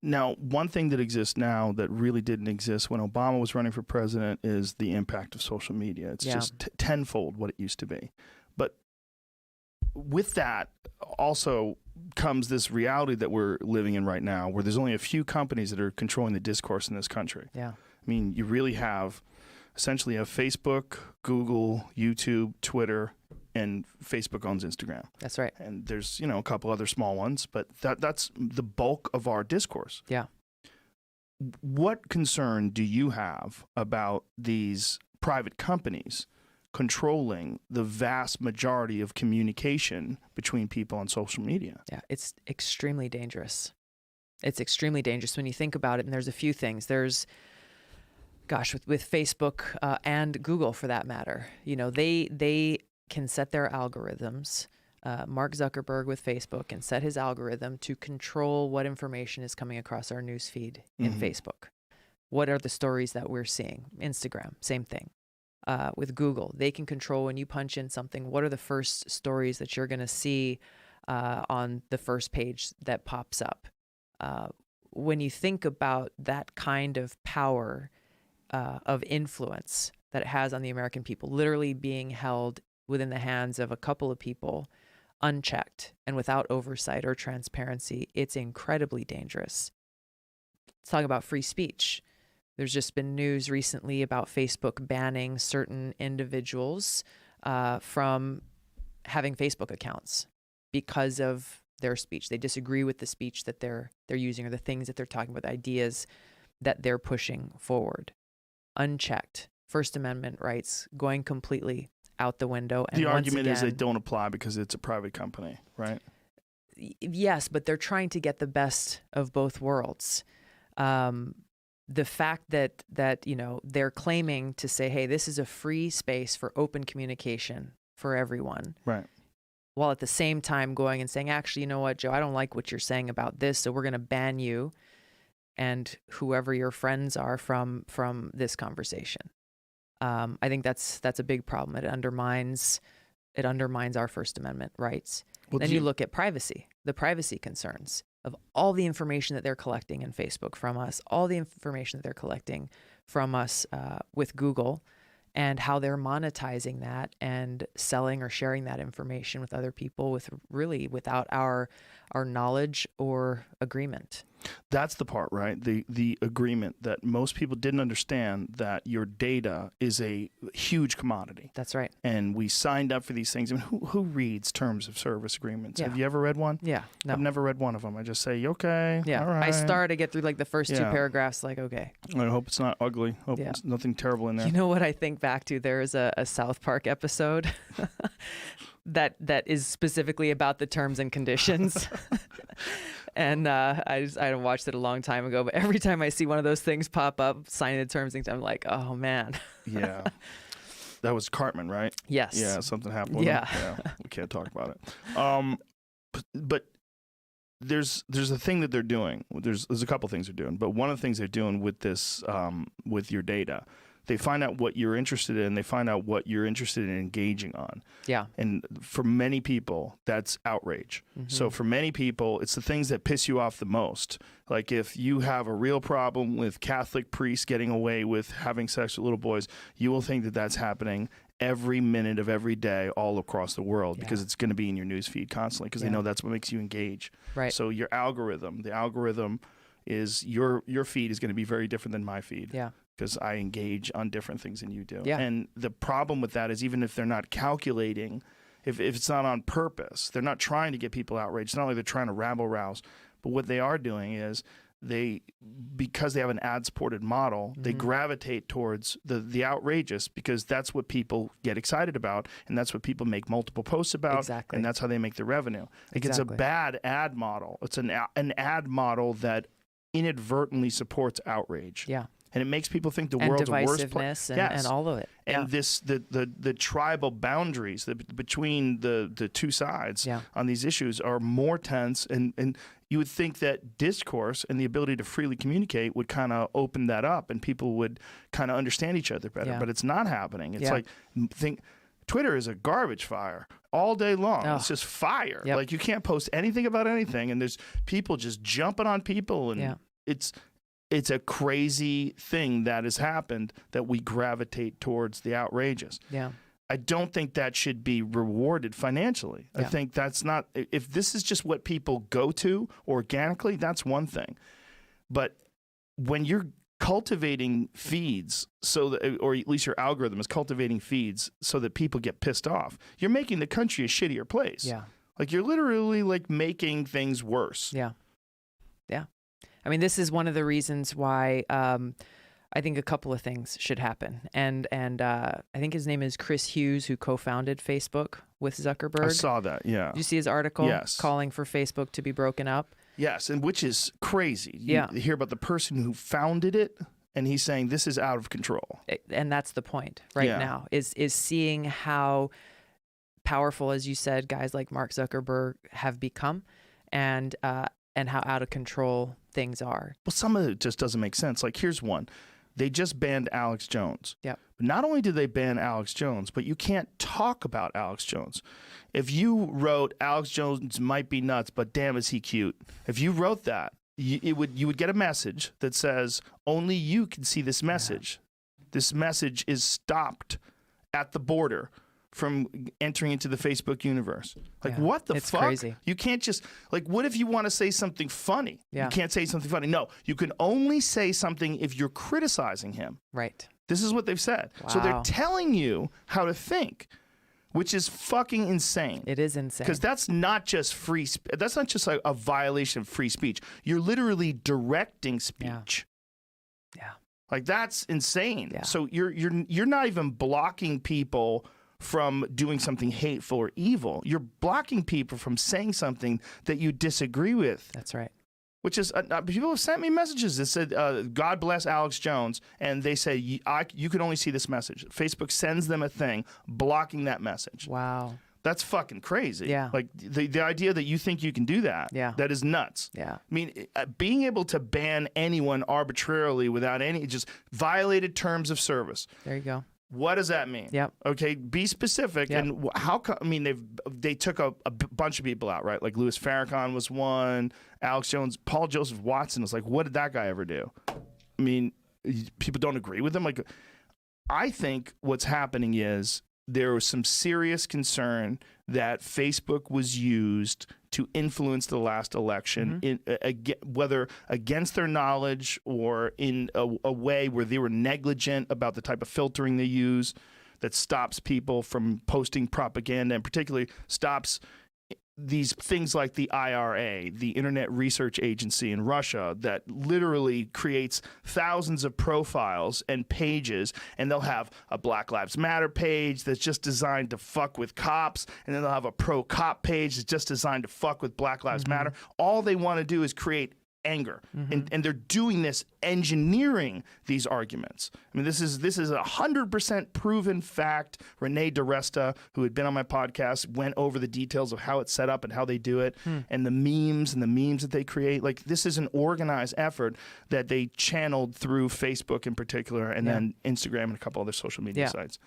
Now, one thing that exists now that really didn't exist when Obama was running for president is the impact of social media. It's just tenfold what it used to be. But with that also comes this reality that we're living in right now, where there's only a few companies that are controlling the discourse in this country. Yeah. I mean, you really have essentially Facebook, Google, YouTube, Twitter, and Facebook owns Instagram. That's right. And there's, you know, a couple other small ones, but that's the bulk of our discourse. Yeah. What concern do you have about these private companies controlling the vast majority of communication between people on social media? Yeah, it's extremely dangerous. It's extremely dangerous when you think about it. And there's a few things. There's, gosh, with Facebook and Google for that matter, you know, they can set their algorithms. Mark Zuckerberg with Facebook can set his algorithm to control what information is coming across our newsfeed in Facebook. What are the stories that we're seeing? Instagram, same thing. With Google, they can control when you punch in something, what are the first stories that you're going to see on the first page that pops up. When you think about that kind of power of influence that it has on the American people, literally being held within the hands of a couple of people, unchecked and without oversight or transparency, it's incredibly dangerous. Let's talk about free speech. There's just been news recently about Facebook banning certain individuals from having Facebook accounts because of their speech. They disagree with the speech that they're using or the things that they're talking about, the ideas that they're pushing forward. Unchecked. First Amendment rights going completely out the window. And the argument is again, they don't apply because it's a private company, right? Yes, but they're trying to get the best of both worlds. The fact that you know, they're claiming to say, hey, this is a free space for open communication for everyone. Right. While at the same time going and saying, actually, you know what, Joe, I don't like what you're saying about this, so we're going to ban you and whoever your friends are from this conversation. I think that's a big problem. It undermines our First Amendment rights. Well, then you look at privacy, the privacy concerns of all the information that they're collecting in Facebook from us, all the information that they're collecting from us with Google, and how they're monetizing that and selling or sharing that information with other people without our knowledge or agreement. That's the part, right? The agreement that most people didn't understand, that your data is a huge commodity. That's right. And we signed up for these things. I mean, who reads terms of service agreements? Yeah. Have you ever read one? Yeah. No. I've never read one of them. I just say, okay, yeah. All right. I start to get through like the first two paragraphs, like, okay. I hope it's not ugly. Hope it's nothing terrible in there. You know what I think back to? There is a South Park episode that is specifically about the terms and conditions. And I watched it a long time ago, but every time I see one of those things pop up, signing the terms, I'm like, oh man. Yeah. That was Cartman, right? Yes. Yeah, something happened with him. Yeah. We can't talk about it. But there's a thing that they're doing. There's a couple things they're doing, but one of the things they're doing with this, with your data, they find out what you're interested in. They find out what you're interested in engaging on. Yeah. And for many people, that's outrage. Mm-hmm. So for many people, it's the things that piss you off the most. Like if you have a real problem with Catholic priests getting away with having sex with little boys, you will think that that's happening every minute of every day all across the world because it's going to be in your news feed constantly because they know that's what makes you engage. Right. So your algorithm, the algorithm is your feed is going to be very different than my feed. Yeah. Because I engage on different things than you do. Yeah. And the problem with that is even if they're not calculating, if it's not on purpose, they're not trying to get people outraged. It's not like they're trying to rabble-rouse. But what they are doing is because they have an ad-supported model, they gravitate towards the outrageous because that's what people get excited about and that's what people make multiple posts about. Exactly. And that's how they make their revenue. Like It's a bad ad model. It's an ad model that inadvertently supports outrage. Yeah. And it makes people think the world's a worse place. And all of it. And the tribal boundaries between the two sides on these issues are more tense. And you would think that discourse and the ability to freely communicate would kind of open that up and people would kind of understand each other better. Yeah. But it's not happening. It's like Twitter is a garbage fire all day long. Oh. It's just fire. Yep. Like, you can't post anything about anything, and there's people just jumping on people, and it's a crazy thing that has happened, that we gravitate towards the outrageous. Yeah. I don't think that should be rewarded financially. I think that's not, if this is just what people go to organically, that's one thing. But when you're cultivating feeds so that, or at least your algorithm is cultivating feeds so that people get pissed off, you're making the country a shittier place. Yeah. Like, you're literally like making things worse. Yeah. Yeah. I mean, this is one of the reasons why I think a couple of things should happen. And I think his name is Chris Hughes, who co-founded Facebook with Zuckerberg. I saw that, yeah. Did you see his article? Yes. Calling for Facebook to be broken up? Yes, and which is crazy. You hear about the person who founded it, and he's saying this is out of control. And that's the point now, is seeing how powerful, as you said, guys like Mark Zuckerberg have become, and how out of control things are. Well, some of it just doesn't make sense. Like, here's one. They just banned Alex Jones. Yep. But not only did they ban Alex Jones, but you can't talk about Alex Jones. If you wrote Alex Jones might be nuts, but damn is he cute. If you wrote that, you would get a message that says only you can see this message. Yeah. This message is stopped at the border from entering into the Facebook universe. Like, what the fuck? Crazy. You can't just, like, what if you want to say something funny? Yeah. You can't say something funny. No, you can only say something if you're criticizing him. Right. This is what they've said. Wow. So they're telling you how to think, which is fucking insane. It is insane. Because that's not just free speech. That's not just like a violation of free speech. You're literally directing speech. Yeah. Like, that's insane. Yeah. So you're not even blocking people from doing something hateful or evil. You're blocking people from saying something that you disagree with. That's right. Which is, people have sent me messages that said, God bless Alex Jones, and they say, you can only see this message. Facebook sends them a thing blocking that message. Wow. That's fucking crazy. Yeah. Like, the idea that you think you can do that, that is nuts. Yeah. I mean, being able to ban anyone arbitrarily without any, just violated terms of service. There you go. What does that mean? Yep. Okay, be specific. Yep. And how come? I mean, they took a bunch of people out, right? Like Louis Farrakhan was one, Alex Jones, Paul Joseph Watson was like, what did that guy ever do? I mean, people don't agree with him. Like, I think what's happening is there was some serious concern that Facebook was used to influence the last election, whether against their knowledge or in a way where they were negligent about the type of filtering they use that stops people from posting propaganda, and particularly stops these things like the IRA, the Internet Research Agency in Russia, that literally creates thousands of profiles and pages, and they'll have a Black Lives Matter page that's just designed to fuck with cops, and then they'll have a pro-cop page that's just designed to fuck with Black Lives Matter. All they want to do is create anger, and they're doing this, engineering these arguments. I mean, this is 100% proven fact. Renee DiResta, who had been on my podcast, went over the details of how it's set up and how they do it, and the memes that they create. Like, this is an organized effort that they channeled through Facebook in particular, and then Instagram and a couple other social media sites.